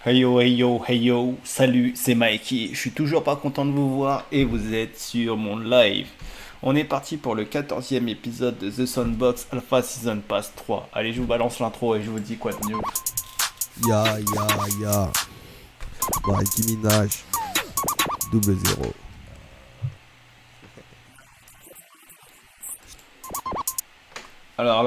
Hey yo, hey yo, salut, c'est Mikey. Je suis toujours pas content de vous voir et vous êtes sur mon live. On est parti pour le 14e épisode de The Soundbox Alpha Season Pass 3. Allez, je vous balance l'intro et je vous dis quoi de mieux. Ya, ya, ya. Nicki Minaj, double zéro. Alors,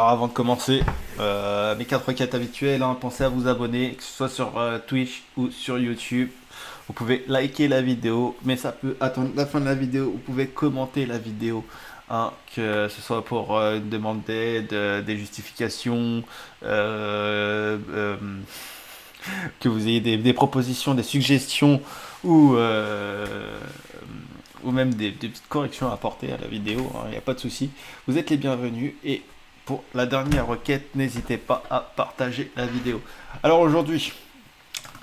avant de commencer, mes 4 requêtes habituelles, hein, pensez à vous abonner, que ce soit sur Twitch ou sur YouTube. Vous pouvez liker la vidéo, mais ça peut attendre la fin de la vidéo. Vous pouvez commenter la vidéo, hein, que ce soit pour une demande d'aide, des justifications, euh, euh, que vous ayez des propositions, des suggestions ou même des petites corrections à apporter à la vidéo. Il n'y a pas de souci. Vous êtes les bienvenus et pour la dernière requête, n'hésitez pas à partager la vidéo. Alors aujourd'hui,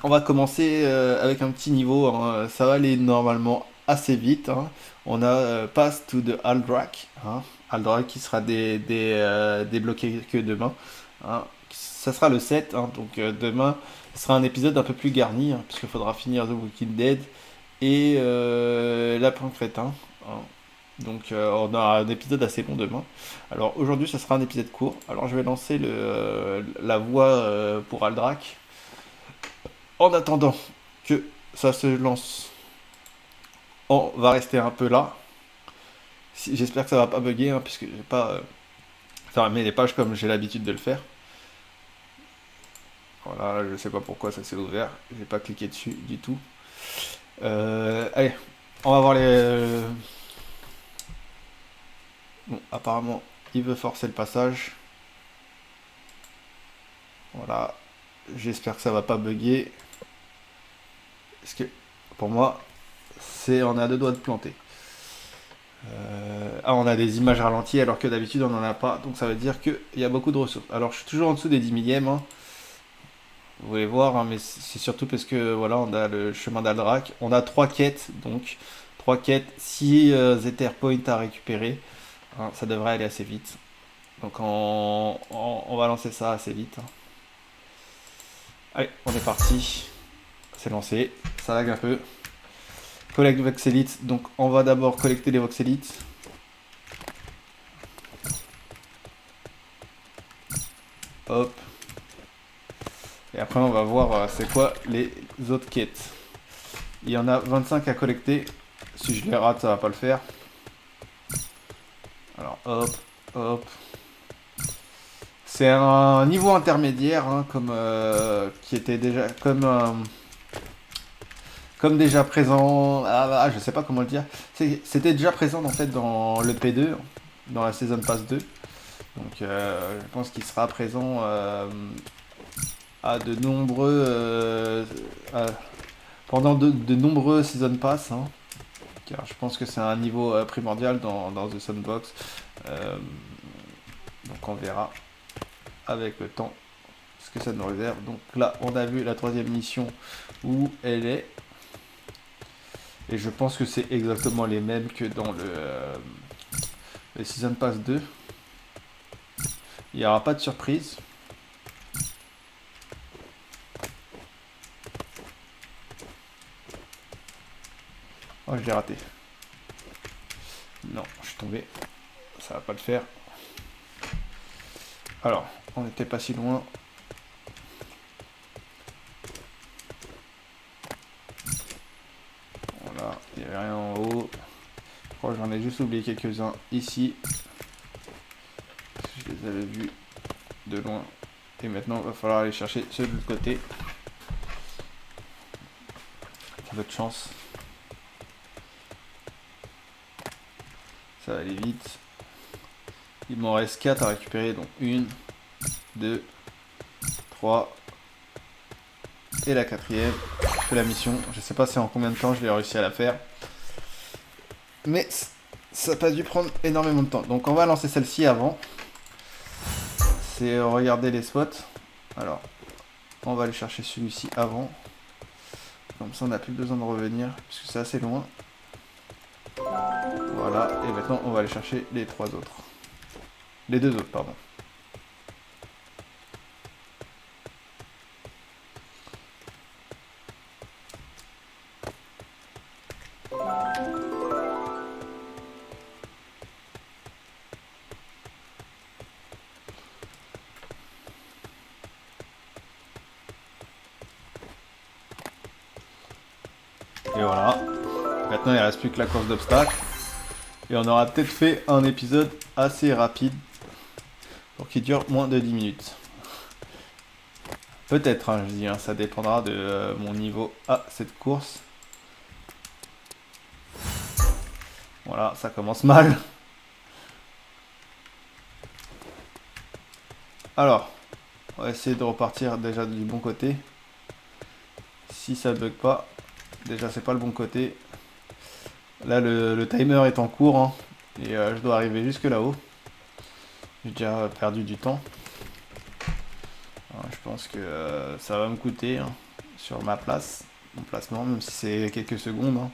on va commencer avec un petit niveau, hein. Ça va aller normalement assez vite, hein. On a Pass to the Aldrak, hein. Aldrak qui sera débloqué que demain, hein. Ça sera le 7, hein. Donc demain, ce sera un épisode un peu plus garni, hein, puisqu'il faudra finir The Walking Dead et Lapin Crétin, hein. Donc on a un épisode assez long demain. Alors aujourd'hui, ça sera un épisode court. Alors je vais lancer la voix pour Aldrak. En attendant que ça se lance, on va rester un peu là. J'espère que ça va pas bugger, hein, puisque j'ai pas fermé les pages comme j'ai l'habitude de le faire. Voilà, je sais pas pourquoi ça s'est ouvert. J'ai pas cliqué dessus du tout. Allez, on va voir les. Bon, apparemment, il veut forcer le passage. Voilà, j'espère que ça va pas bugger. Parce que pour moi, on a deux doigts de planter. On a des images ralenties alors que d'habitude on n'en a pas, donc ça veut dire qu'il y a beaucoup de ressources. Alors je suis toujours en dessous des 10 millièmes, hein. Vous voulez voir, hein, mais c'est surtout parce que voilà, on a le chemin d'Aldrak. On a 3 quêtes, donc 3 quêtes, 6 Ether Points à récupérer, hein, ça devrait aller assez vite. Donc on va lancer ça assez vite, hein. Allez, on est parti, c'est lancé, ça lag un peu. Collecte voxelites, donc on va d'abord collecter les voxelites. Hop. Et après, on va voir c'est quoi les autres quêtes. Il y en a 25 à collecter. Si je les rate, ça va pas le faire. Alors, hop, hop. C'est un niveau intermédiaire, hein, comme qui était déjà comme déjà présent. Je sais pas comment le dire. C'était déjà présent en fait dans le P2, dans la Season Pass 2. Donc, je pense qu'il sera présent à de nombreux pendant de nombreux Season Pass, hein. Car je pense que c'est un niveau primordial dans The Sandbox. Euh, donc on verra avec le temps ce que ça nous réserve. Donc là, on a vu la troisième mission où elle est. Et je pense que c'est exactement les mêmes que dans le Season Pass 2. Il n'y aura pas de surprise. Oh, je l'ai raté. Non, je suis tombé. Ça va pas le faire. Alors, on n'était pas si loin. Voilà, il n'y avait rien en haut. Je crois que j'en ai juste oublié quelques-uns ici. Je les avais vus de loin. Et maintenant, il va falloir aller chercher ceux de l'autre côté. Votre chance. Ça va aller vite. Il m'en reste 4 à récupérer. Donc 1, 2, 3. Et la quatrième. Je fais la mission. Je sais pas si en combien de temps je vais réussir à la faire. Mais ça n'a pas dû prendre énormément de temps. Donc on va lancer celle-ci avant. C'est regarder les spots. Alors, on va aller chercher celui-ci avant. Comme ça, on n'a plus besoin de revenir, puisque c'est assez loin. Voilà, et maintenant, on va aller chercher les trois autres. Les deux autres, pardon. voilà. Maintenant, il ne reste plus que la course d'obstacles. Et on aura peut-être fait un épisode assez rapide pour qu'il dure moins de 10 minutes. Peut-être, hein, je dis, hein, ça dépendra de mon niveau à cette course. Voilà, ça commence mal. Alors, on va essayer de repartir déjà du bon côté. Si ça bug pas, déjà c'est pas le bon côté. Là le timer est en cours hein, et je dois arriver jusque là-haut. J'ai déjà perdu du temps. Alors, je pense que ça va me coûter hein, sur ma place, mon placement, même si c'est quelques secondes. Hein.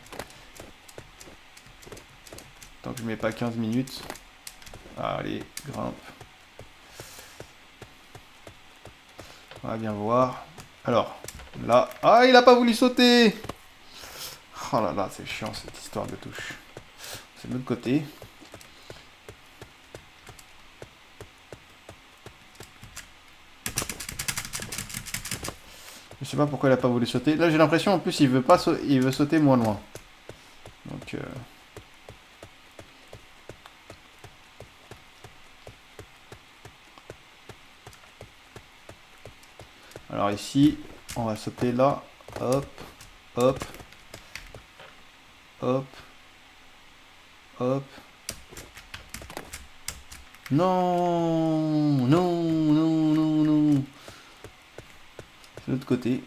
Tant que je mets pas 15 minutes. Allez, grimpe. On va bien voir. Alors, là... Ah, il a pas voulu sauter! Oh là là, c'est chiant cette histoire de touche. C'est de l'autre côté. Je sais pas pourquoi il a pas voulu sauter. Là, j'ai l'impression en plus il veut pas il veut sauter moins loin. Donc alors ici, on va sauter là. Hop, hop, hop, hop. Non, non, non, non, non. C'est l'autre côté.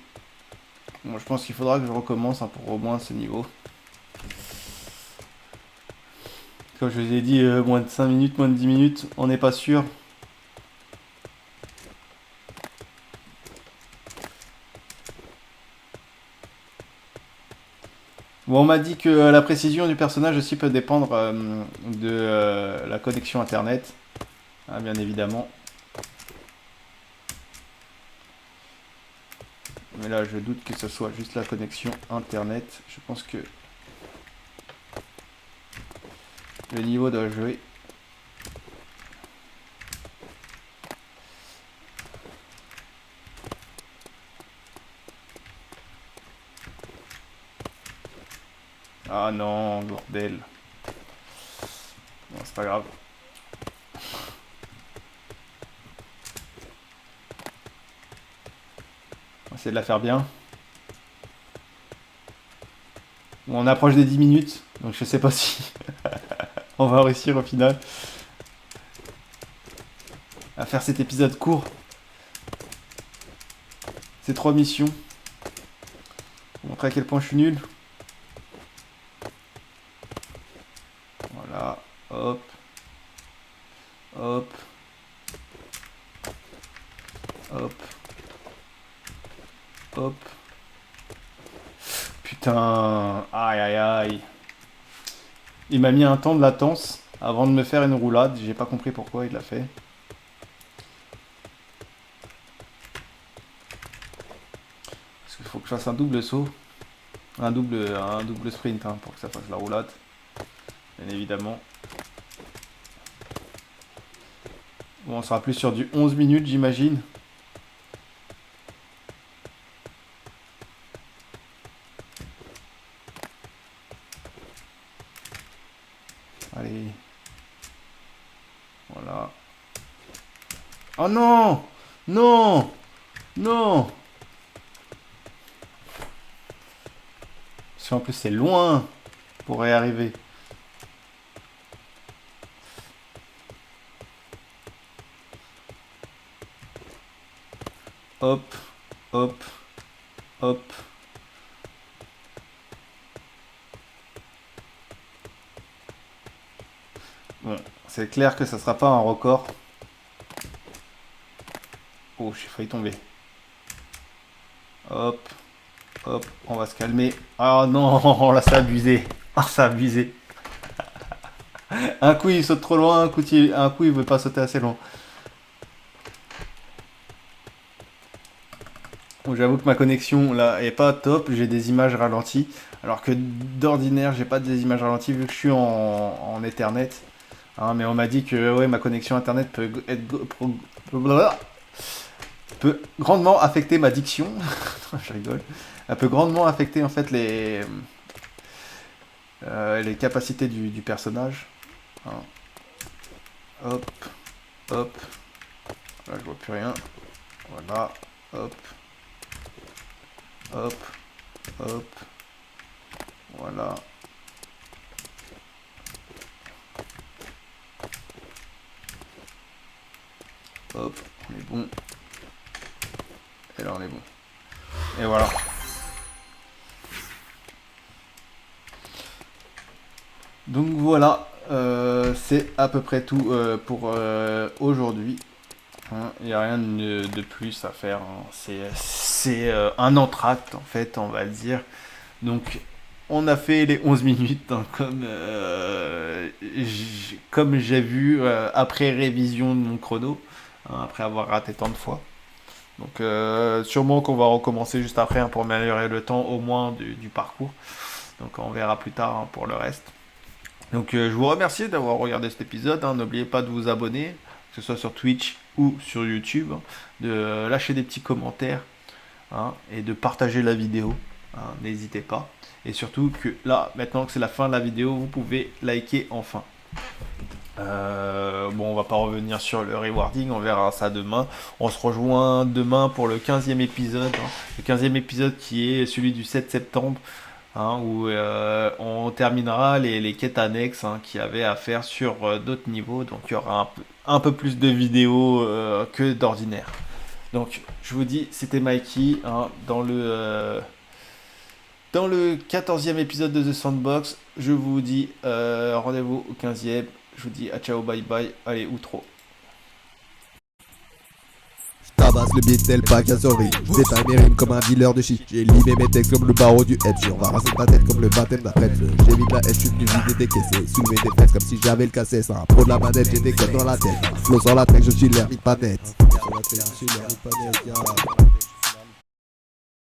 Bon, je pense qu'il faudra que je recommence hein, pour au moins ce niveau. Comme je vous ai dit, moins de 5 minutes, moins de 10 minutes, on n'est pas sûr. Bon, on m'a dit que la précision du personnage aussi peut dépendre de la connexion internet, hein, bien évidemment. Mais là, je doute que ce soit juste la connexion internet. Je pense que le niveau doit jouer. Ah non, bordel. Bon, c'est pas grave. On va essayer de la faire bien. Bon, on approche des 10 minutes, donc je sais pas si on va réussir au final à faire cet épisode court. Ces 3 missions. Pour montrer à quel point je suis nul. Voilà, hop, hop, hop, hop. Putain, aïe aïe aïe. Il m'a mis un temps de latence avant de me faire une roulade. J'ai pas compris pourquoi il l'a fait. Parce qu'il faut que je fasse un double saut. Un double sprint hein, pour que ça fasse la roulade. Bien évidemment. Bon, on sera plus sur du 11 minutes, j'imagine. Allez. Voilà. Oh non! Non! Non! Parce qu'en plus, c'est loin pour y arriver. Hop, hop, hop. Bon, c'est clair que ça sera pas un record. Oh, j'ai failli tomber. Hop, hop, on va se calmer. Ah non, là c'est abusé. Ah, c'est abusé. Un coup il saute trop loin, un coup il veut pas sauter assez loin. Bon, j'avoue que ma connexion là est pas top, j'ai des images ralenties. Alors que d'ordinaire, j'ai pas des images ralenties vu que je suis en Ethernet. Hein, mais on m'a dit que ouais, ma connexion internet peut grandement affecter ma diction. Je rigole. Elle peut grandement affecter en fait les capacités du personnage. Hein. Hop, hop. Là, je vois plus rien. Voilà, hop, hop, hop. Voilà. Hop, on est bon. Et là, on est bon. Et voilà. Donc voilà, c'est à peu près tout pour aujourd'hui. Hein, il n'y a rien de plus à faire. Hein. C'est un entracte, en fait, on va le dire. Donc, on a fait les 11 minutes, hein, comme j'ai vu après révision de mon chrono, hein, après avoir raté tant de fois. Donc, sûrement qu'on va recommencer juste après, hein, pour améliorer le temps au moins du parcours. Donc, on verra plus tard, hein, pour le reste. Donc je vous remercie d'avoir regardé cet épisode. Hein. N'oubliez pas de vous abonner, que ce soit sur Twitch ou sur YouTube, hein, de lâcher des petits commentaires, hein, et de partager la vidéo. Hein. N'hésitez pas. Et surtout que là, maintenant que c'est la fin de la vidéo, vous pouvez liker enfin. Bon, on va pas revenir sur le rewarding, on verra ça demain. On se rejoint demain pour le 15e épisode. Hein. Le 15e épisode qui est celui du 7 septembre. Hein, où on terminera les quêtes annexes, hein, qu'il y avait à faire sur d'autres niveaux. Donc il y aura un peu plus de vidéos que d'ordinaire. Donc je vous dis, c'était Mikey, hein, dans le 14e épisode de The Sandbox. Je vous dis rendez-vous au 15e. Je vous dis à ciao, bye bye. Allez, outro. Tabasse le beat tel pas qu'à survie. J'détaille mes rimes comme un dealer de shit. J'ai limé mes textes comme le barreau du head. On va raser ta tête comme le baptême d'un prêtre. J'ai mis de la haine, j'suis venu vider des caissés. Soulever des fesses comme si j'avais le cassé. C'est un pro de la manette, j'ai des codes dans la tête. Flow sur la track, je suis l'air pas net. Sur la track, je suis l'air pas net,